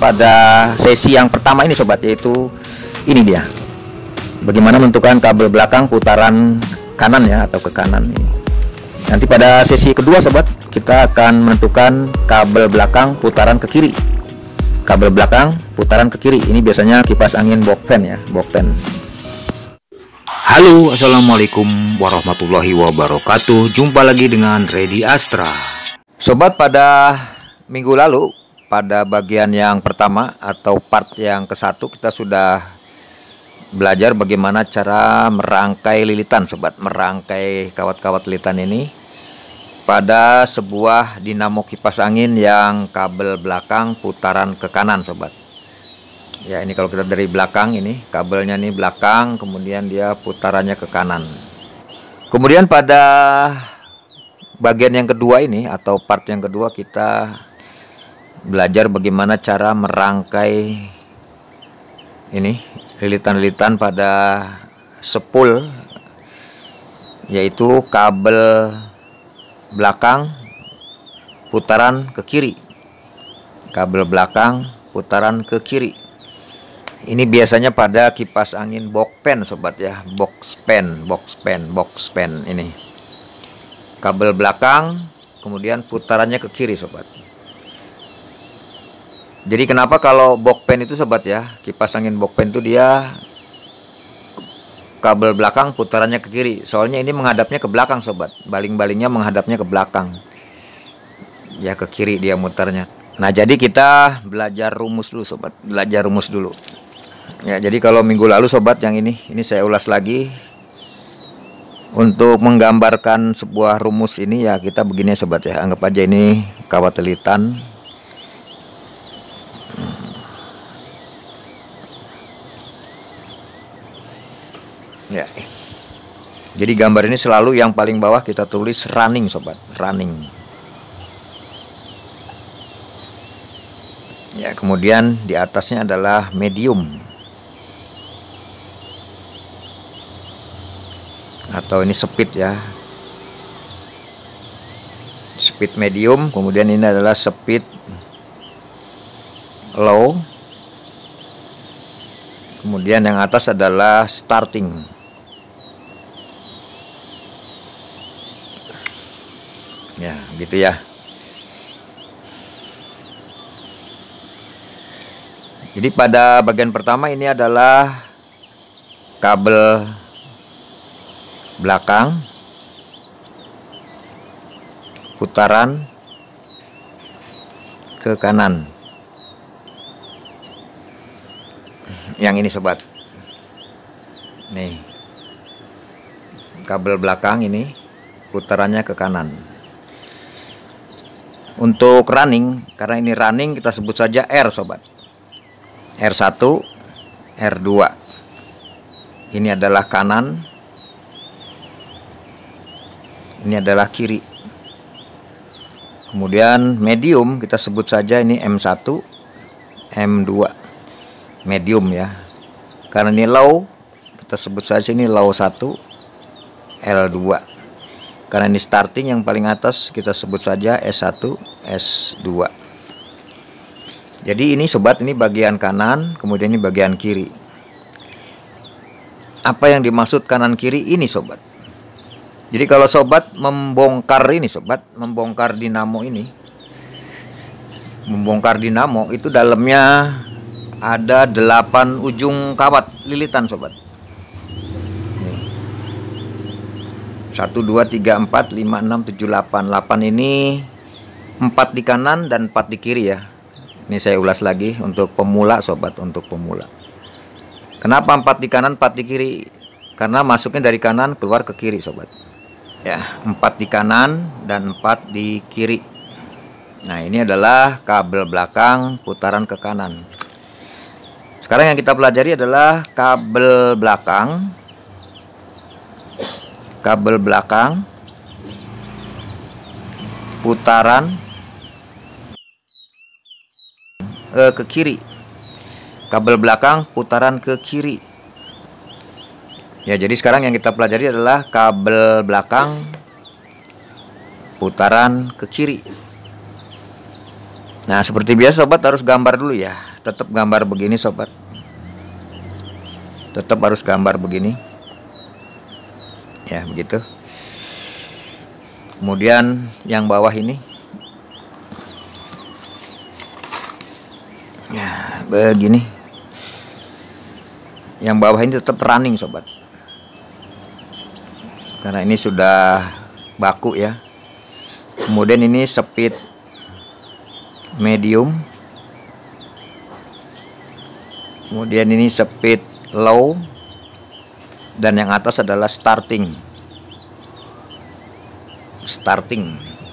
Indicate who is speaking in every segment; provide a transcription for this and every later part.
Speaker 1: pada sesi yang pertama ini sobat, yaitu ini dia. Bagaimana menentukan kabel belakang putaran kanan ya, atau ke kanan. Nanti pada sesi kedua sobat, kita akan menentukan kabel belakang putaran ke kiri. Kabel belakang putaran ke kiri. Ini biasanya kipas angin box fan ya, box fan.
Speaker 2: Halo, assalamualaikum warahmatullahi wabarakatuh. Jumpa lagi dengan Reddy Astra.
Speaker 1: Sobat, pada minggu lalu pada bagian yang pertama atau part yang ke-1 kita sudah belajar bagaimana cara merangkai lilitan sobat, merangkai kawat-kawat lilitan ini pada sebuah dinamo kipas angin yang kabel belakang putaran ke kanan sobat. Ya, ini kalau kita dari belakang, ini kabelnya nih belakang, kemudian dia putarannya ke kanan. Kemudian pada bagian yang kedua ini atau part yang kedua kita belajar bagaimana cara merangkai ini lilitan-lilitan pada spool, yaitu kabel belakang putaran ke kiri. Kabel belakang putaran ke kiri. Ini biasanya pada kipas angin box fan sobat ya, box fan ini. Kabel belakang kemudian putarannya ke kiri sobat. Jadi kenapa kalau box fan itu sobat ya, kipas angin box fan itu dia kabel belakang putarannya ke kiri. Soalnya ini menghadapnya ke belakang sobat, baling-balingnya menghadapnya ke belakang. Ya, ke kiri dia mutarnya. Nah, jadi kita belajar rumus dulu sobat, belajar rumus dulu. Ya, jadi kalau minggu lalu sobat yang ini saya ulas lagi. Untuk menggambarkan sebuah rumus ini ya kita begini sobat ya, anggap aja ini kawat lilitan. Ya, jadi gambar ini selalu yang paling bawah kita tulis running sobat, running. Ya, kemudian di atasnya adalah medium atau ini speed ya, speed medium. Kemudian ini adalah speed low. Kemudian yang atas adalah starting. Ya, gitu ya. Jadi pada bagian pertama ini adalah kabel belakang putaran ke kanan. Yang ini sobat. Nih. Kabel belakang ini putarannya ke kanan. Untuk running, karena ini running kita sebut saja R sobat. R1, R2. Ini adalah kanan. Ini adalah kiri. Kemudian medium kita sebut saja ini M1, M2. Medium ya. Karena ini low, kita sebut saja ini low 1, L2. Karena ini starting yang paling atas, kita sebut saja S1, S2. Jadi ini sobat, ini bagian kanan, kemudian ini bagian kiri. Apa yang dimaksud kanan kiri ini sobat? Jadi kalau sobat membongkar ini sobat, membongkar dinamo ini, membongkar dinamo itu dalamnya ada 8 ujung kawat lilitan sobat. 1, 2, 3, 4, 5, 6, 7, 8. 8 ini 4 di kanan dan 4 di kiri ya. Ini saya ulas lagi untuk pemula sobat, untuk pemula. Kenapa 4 di kanan, 4 di kiri? Karena masuknya dari kanan keluar ke kiri sobat. Ya, 4 di kanan dan 4 di kiri. Nah, ini adalah kabel belakang putaran ke kanan. Sekarang yang kita pelajari adalah kabel belakang. Kabel belakang putaran ke kiri. Kabel belakang putaran ke kiri. Ya, jadi sekarang yang kita pelajari adalah kabel belakang putaran ke kiri. Nah, seperti biasa sobat harus gambar dulu ya. tetap gambar begini sobat, tetap harus gambar begini ya, begitu. Kemudian yang bawah ini ya begini, yang bawah ini tetap running sobat, karena ini sudah baku ya. Kemudian ini speed medium, kemudian ini speed low, dan yang atas adalah starting.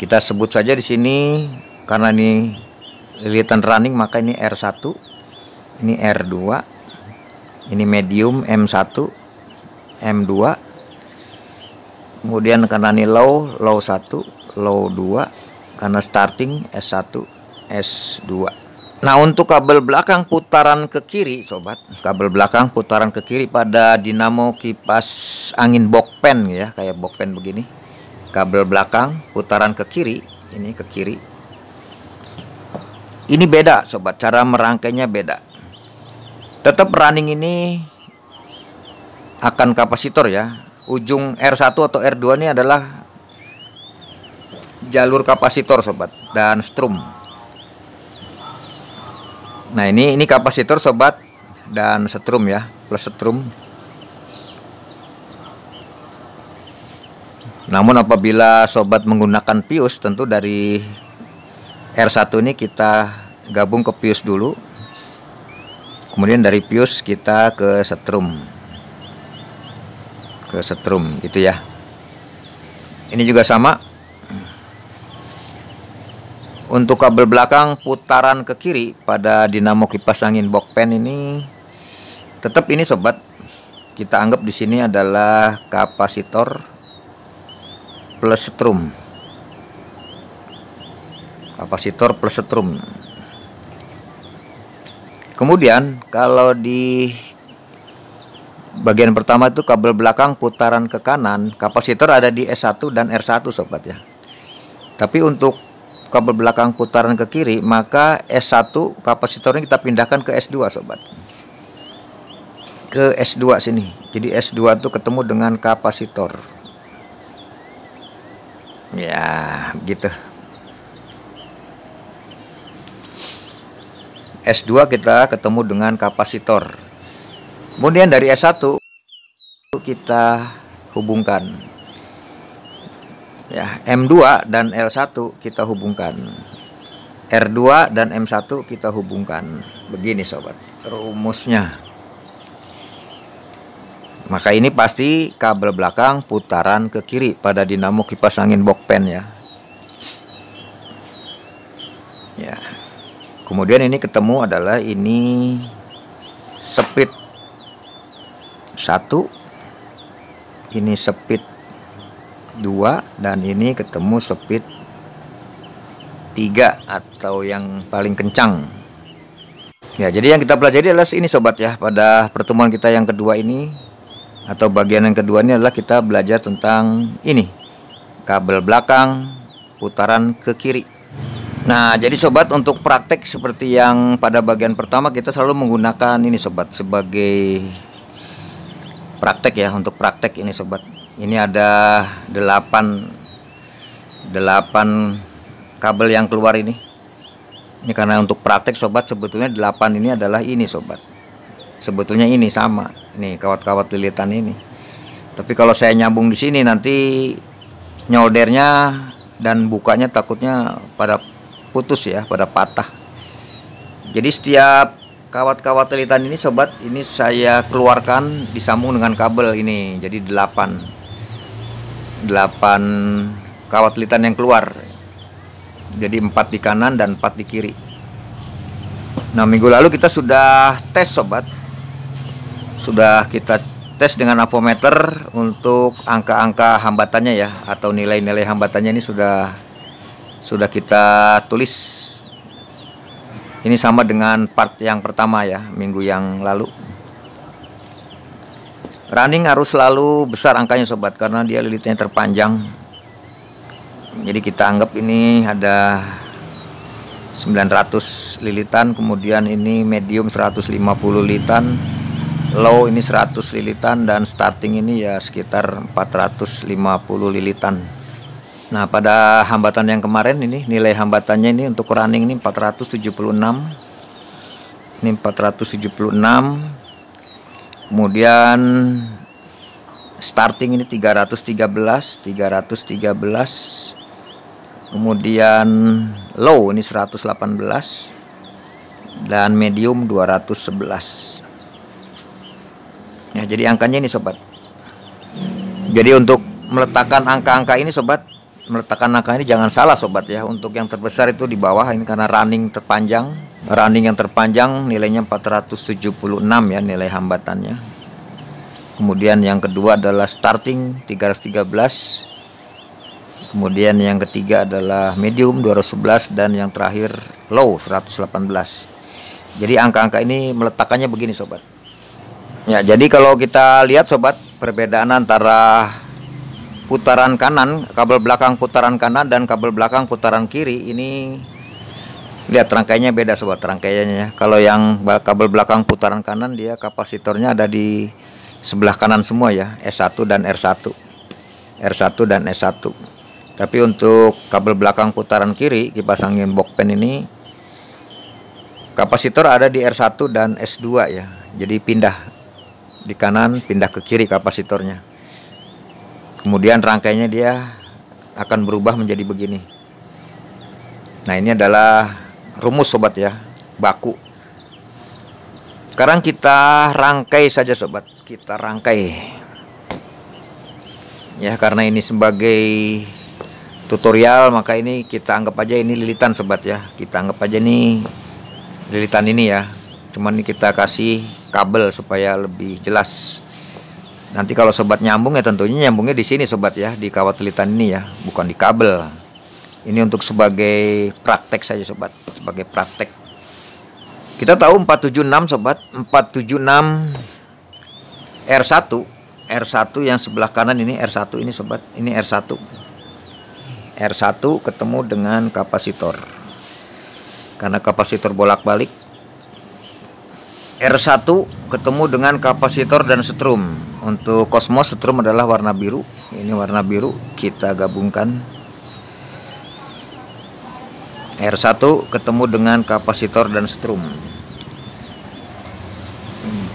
Speaker 1: Kita sebut saja di sini karena ini lilitan running, maka ini R1, ini R2, ini medium M1, M2. Kemudian karena ini low 1, low 2, karena starting S1, S2. Nah, untuk kabel belakang putaran ke kiri sobat, kabel belakang putaran ke kiri pada dinamo kipas angin box-pen ya, kayak box-pen begini. Kabel belakang putaran ke kiri, ini ke kiri. Ini beda sobat, cara merangkainya beda. Tetap running ini akan kapasitor ya. Ujung R1 atau R2 ini adalah jalur kapasitor sobat, dan strum. Nah, ini kapasitor sobat dan strum ya, plus strum. Namun apabila sobat menggunakan pius, tentu dari R1 ini kita gabung ke pius dulu. Kemudian dari pius kita ke strum. Gitu ya. Ini juga sama. Untuk kabel belakang putaran ke kiri pada dinamo kipas angin box-pen ini, tetap ini sobat, kita anggap di sini adalah kapasitor plus strum. Kapasitor plus strum. Kemudian kalau di bagian pertama itu kabel belakang putaran ke kanan, kapasitor ada di S1 dan R1 sobat ya. Tapi untuk kabel belakang putaran ke kiri, maka S1 kapasitornya kita pindahkan ke S2 sobat, ke S2 sini. Jadi S2 itu ketemu dengan kapasitor ya, gitu. S2 kita ketemu dengan kapasitor. Kemudian dari S1 kita hubungkan ya, M2 dan L1 kita hubungkan, R2 dan M1 kita hubungkan. Begini sobat rumusnya. Maka ini pasti kabel belakang putaran ke kiri pada dinamo kipas angin box-pen ya. Ya. Kemudian ini ketemu adalah ini speed 1, ini speed 2, dan ini ketemu speed 3 atau yang paling kencang. Ya, jadi yang kita pelajari adalah ini sobat ya. Pada pertemuan kita yang kedua ini, atau bagian yang kedua ini adalah kita belajar tentang ini, kabel belakang putaran ke kiri. Nah, jadi sobat, untuk praktek seperti yang pada bagian pertama, kita selalu menggunakan ini sobat sebagai praktek ya. Untuk praktek ini sobat, ini ada 8 kabel yang keluar ini. Ini karena untuk praktek sobat, sebetulnya 8 ini adalah ini sobat. Sebetulnya ini sama, nih kawat-kawat lilitan ini. Tapi kalau saya nyambung di sini nanti nyoldernya dan bukanya takutnya pada putus ya, pada patah. Jadi setiap kawat-kawat lilitan ini sobat, ini saya keluarkan disambung dengan kabel ini. Jadi 8 kawat lilitan yang keluar. Jadi 4 di kanan dan 4 di kiri. Nah, minggu lalu kita sudah tes sobat. Sudah kita tes dengan ampometer untuk angka-angka hambatannya ya, atau nilai-nilai hambatannya ini sudah kita tulis. Ini sama dengan part yang pertama ya, minggu yang lalu. Running harus selalu besar angkanya sobat, karena dia lilitnya terpanjang. Jadi kita anggap ini ada 900 lilitan, kemudian ini medium 150 lilitan, low ini 100 lilitan, dan starting ini ya sekitar 450 lilitan. Nah, pada hambatan yang kemarin ini nilai hambatannya ini untuk running ini 476. Ini 476. Kemudian starting ini 313. Kemudian low ini 118 dan medium 211. Ya, jadi angkanya ini sobat. Jadi untuk meletakkan angka-angka ini sobat, meletakkan angka ini jangan salah sobat ya. Untuk yang terbesar itu di bawah ini karena running terpanjang. Running yang terpanjang nilainya 476 ya nilai hambatannya. Kemudian yang kedua adalah starting 313. Kemudian yang ketiga adalah medium 211 dan yang terakhir low 118. Jadi angka-angka ini meletakkannya begini sobat. Ya, jadi kalau kita lihat sobat, perbedaan antara putaran kanan, kabel belakang putaran kanan dan kabel belakang putaran kiri ini, lihat rangkaiannya beda sobat, rangkaiannya. Kalau yang kabel belakang putaran kanan dia kapasitornya ada di sebelah kanan semua ya, S1 dan R1. R1 dan S1. Tapi untuk kabel belakang putaran kiri kipas angin Bokpen ini kapasitor ada di R1 dan S2 ya. Jadi pindah di kanan, pindah ke kiri kapasitornya. Kemudian rangkainya dia akan berubah menjadi begini. Nah, ini adalah rumus sobat ya, baku. Sekarang kita rangkai saja sobat, kita rangkai. Ya, karena ini sebagai tutorial maka ini kita anggap aja ini lilitan sobat ya. Kita anggap aja ini lilitan ini ya. Cuman ini kita kasih kabel supaya lebih jelas. Nanti kalau sobat nyambung ya tentunya nyambungnya di sini sobat ya, di kawat lilitan ini ya, bukan di kabel. Ini untuk sebagai praktek saja sobat, sebagai praktek. Kita tahu 476 sobat, 476 R1. R1 yang sebelah kanan ini R1 ini sobat, ini R1. R1 ketemu dengan kapasitor. Karena kapasitor bolak-balik. R1 ketemu dengan kapasitor dan setrum. Untuk Cosmos setrum adalah warna biru. Ini warna biru, kita gabungkan. R1 ketemu dengan kapasitor dan setrum.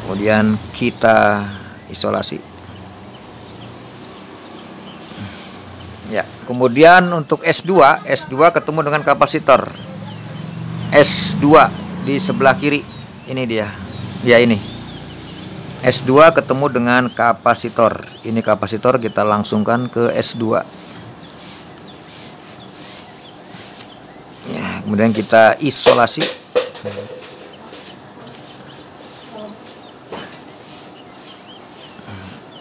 Speaker 1: Kemudian kita isolasi. Ya, kemudian untuk S2, S2 ketemu dengan kapasitor. S2 di sebelah kiri. Ini dia. Ya, ini. S2 ketemu dengan kapasitor. Ini kapasitor, kita langsungkan ke S2. Ya, kemudian kita isolasi.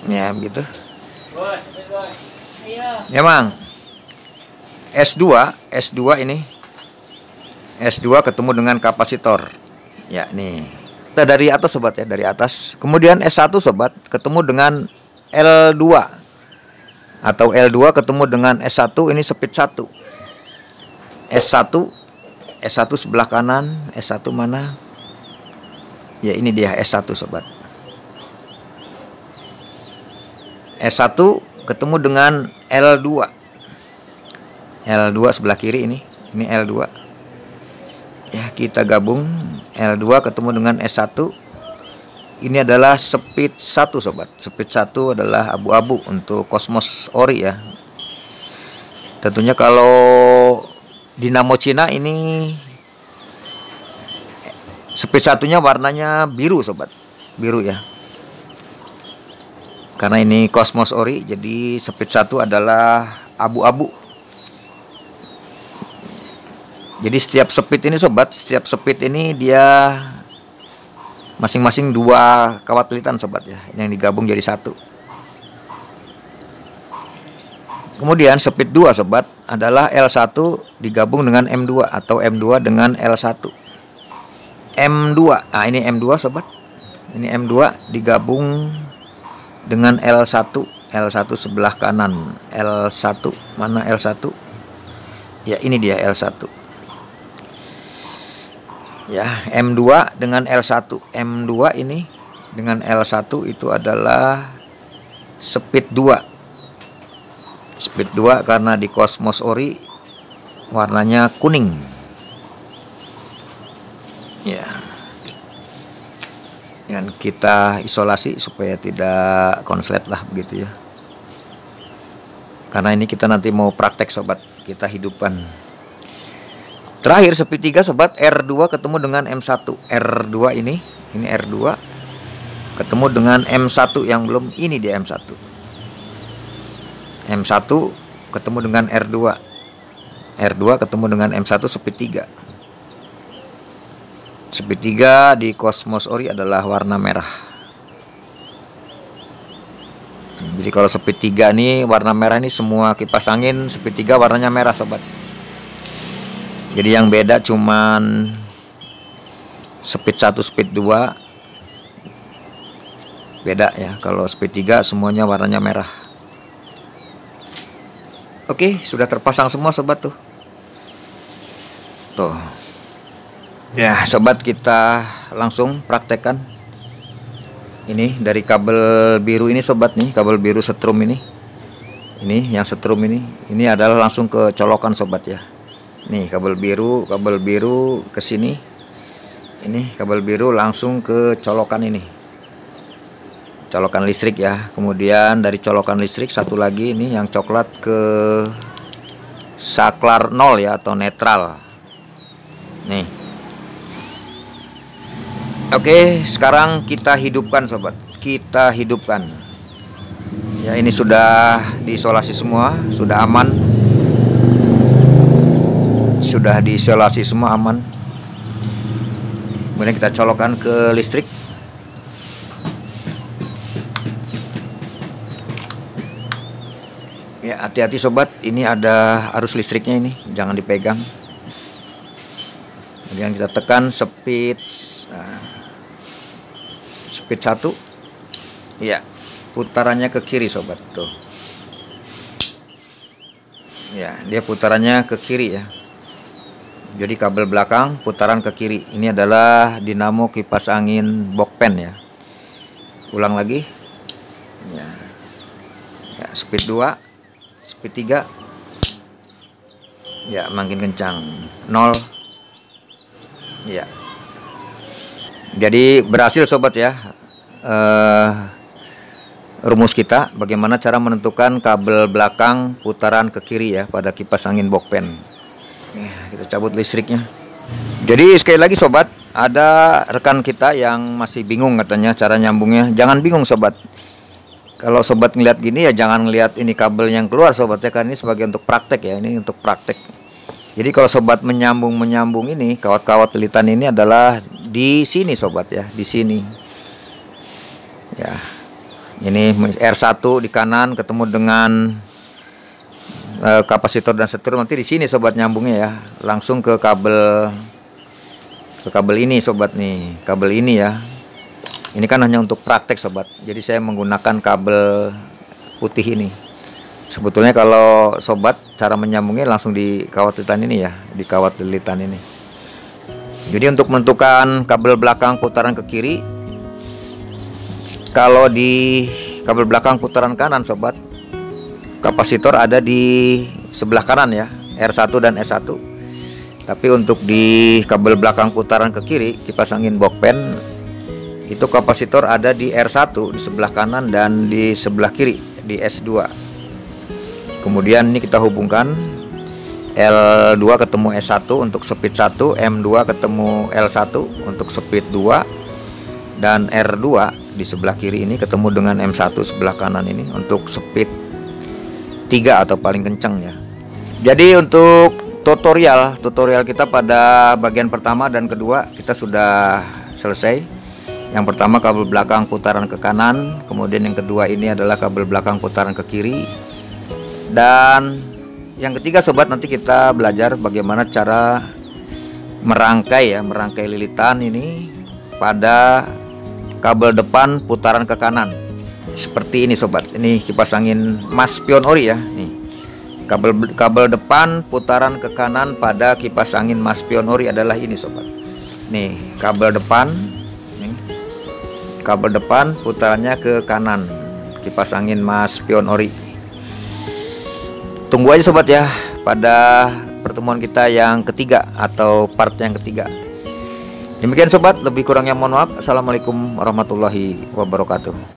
Speaker 1: Ya, begitu. Ya, Mang. S2 ini. S2 ketemu dengan kapasitor. Ya, nih. Kita dari atas sobat ya, dari atas. Kemudian S1 sobat ketemu dengan L2. Atau L2 ketemu dengan S1, ini speed 1. S1 sebelah kanan, S1 mana? Ya, ini dia S1 sobat. S1 ketemu dengan L2. L2 sebelah kiri ini L2. Ya, kita gabung. L2 ketemu dengan S1. Ini adalah speed 1 sobat. Speed 1 adalah abu-abu untuk Cosmos Ori ya. Tentunya kalau dinamo Cina ini speed 1-nya warnanya biru sobat. Biru ya. Karena ini Cosmos Ori, jadi speed 1 adalah abu-abu. Jadi setiap speed ini sobat, setiap speed ini dia masing-masing 2 kawat lilitan sobat ya, yang digabung jadi 1. Kemudian speed 2 sobat adalah L1 digabung dengan M2 atau M2 dengan L1. M2, nah ini M2 sobat. Ini M2 digabung dengan L1. L1 sebelah kanan. L1, mana L1? Ya, ini dia L1. Ya, M2 dengan L1. M2 ini dengan L1 itu adalah speed 2. Speed 2 karena di Cosmos Ori warnanya kuning. Ya. Dan kita isolasi supaya tidak konslet lah begitu ya. Karena ini kita nanti mau praktek sobat, kita hidupkan. Terakhir speed 3 sobat, R2 ketemu dengan M1. R2 ini R2 ketemu dengan M1 yang belum ini dia M1. M1 ketemu dengan R2. R2 ketemu dengan M1 speed 3. Speed 3 di Cosmos Ori adalah warna merah. Jadi kalau speed 3 nih warna merah ini semua kipas angin speed 3 warnanya merah sobat. Jadi yang beda cuman speed 1 speed 2 beda ya. Kalau speed 3 semuanya warnanya merah. Oke, sudah terpasang semua sobat tuh. Tuh. Ya, sobat kita langsung praktekkan. Ini dari kabel biru ini sobat nih, kabel biru setrum ini. Ini yang setrum ini. Ini adalah langsung ke colokan sobat ya. Nih kabel biru ke sini. Ini kabel biru langsung ke colokan ini. Colokan listrik ya. Kemudian dari colokan listrik satu lagi ini yang coklat ke saklar 0 ya atau netral. Nih. Oke, sekarang kita hidupkan sobat. Kita hidupkan. Ya, ini sudah diisolasi semua, sudah aman. Sudah diisolasi semua aman. Kemudian kita colokkan ke listrik. Ya, hati-hati sobat, ini ada arus listriknya ini, jangan dipegang. Kemudian kita tekan speed 1. Ya, putarannya ke kiri sobat tuh. Ya, dia putarannya ke kiri ya. Jadi kabel belakang putaran ke kiri. Ini adalah dinamo kipas angin Bokpen ya. Ulang lagi. Ya. Ya, speed 2, speed 3. Ya, makin kencang. 0. Ya. Jadi berhasil sobat ya. Rumus kita bagaimana cara menentukan kabel belakang putaran ke kiri ya pada kipas angin Bokpen. Kita cabut listriknya. Jadi sekali lagi sobat, ada rekan kita yang masih bingung katanya cara nyambungnya. Jangan bingung sobat. Kalau sobat ngeliat gini ya jangan ngeliat ini kabel yang keluar sobat ya, kan ini sebagai untuk praktek ya, ini untuk praktek. Jadi kalau sobat menyambung ini kawat-kawat lilitan ini adalah di sini sobat ya, di sini. Ya. Ini R1 di kanan ketemu dengan kapasitor dan setrum, nanti di sini sobat nyambungnya ya, langsung ke kabel ini sobat nih, kabel ini ya. Ini kan hanya untuk praktek sobat. Jadi saya menggunakan kabel putih ini. Sebetulnya kalau sobat cara menyambungnya langsung di kawat lilitan ini ya, di kawat lilitan ini. Jadi untuk menentukan kabel belakang putaran ke kiri, kalau di kabel belakang putaran kanan sobat, kapasitor ada di sebelah kanan ya, R1 dan S1. Tapi untuk di kabel belakang putaran ke kiri, kipas angin Bokpen, itu kapasitor ada di R1 di sebelah kanan dan di sebelah kiri di S2. Kemudian ini kita hubungkan L2 ketemu S1 untuk speed 1, M2 ketemu L1 untuk speed 2, dan R2 di sebelah kiri ini ketemu dengan M1 sebelah kanan ini untuk speed 3 atau paling kencang ya. Jadi untuk tutorial kita pada bagian pertama dan kedua kita sudah selesai. Yang pertama kabel belakang putaran ke kanan, kemudian yang kedua ini adalah kabel belakang putaran ke kiri. Dan yang ketiga sobat, nanti kita belajar bagaimana cara merangkai lilitan ini pada kabel depan putaran ke kanan. Seperti ini sobat. Ini kipas angin Mas Pion Ori ya. Nih. Kabel depan putaran ke kanan pada kipas angin Mas Pion Ori adalah ini sobat. nih kabel depan, nih, kabel depan putarannya ke kanan, kipas angin Mas Pion Ori. Tunggu aja sobat ya pada pertemuan kita yang ketiga atau part yang ketiga. Demikian sobat, lebih kurangnya mohon maaf. Assalamualaikum warahmatullahi wabarakatuh.